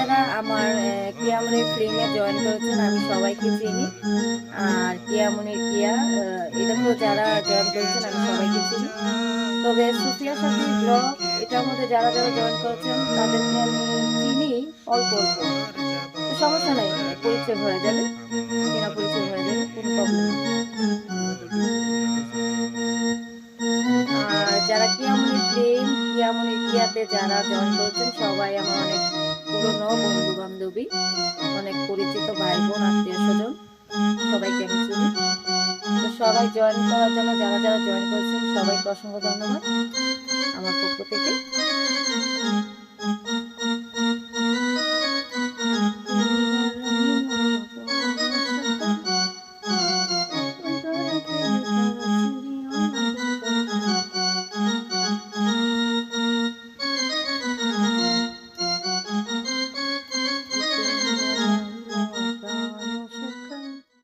যারা আমার কিয়ামনির ফিল্মে জয়েন করেছেন আমি সবাইকে চিনি। আর কিয়ামনির কিয়া এটাতেও যারা জয়েন করেছেন আমি সবাইকে চিনি। তবে সুফিয়া সাথী ব্লগ এটার মধ্যে যারা জয়েন করেছেন তাদেরকে আমি চিনি অল্প, অল্প। তো সমস্যা নাই, পরিচয় হয়ে যাবে। চেনা পরিচয় হয়ে যাবে, কোনো প্রবলেম নেই। আর যারা কিয়ামনির ফ্রেন্ড, কিয়ামনির কিয়াতে যারা জয়েন করেছেন সবাই আমার অনেক পুরনো বন্ধু-বান্ধবী, অনেক পরিচিত ভাই-বোন, আত্মীয়স্বজন সবাইকে আমি চিনি। তো সবাই জয়েন করার জন্য যারা জয়েন করেছেন সবাইকে অসংখ্য ধন্যবাদ আমার পক্ষ থেকে।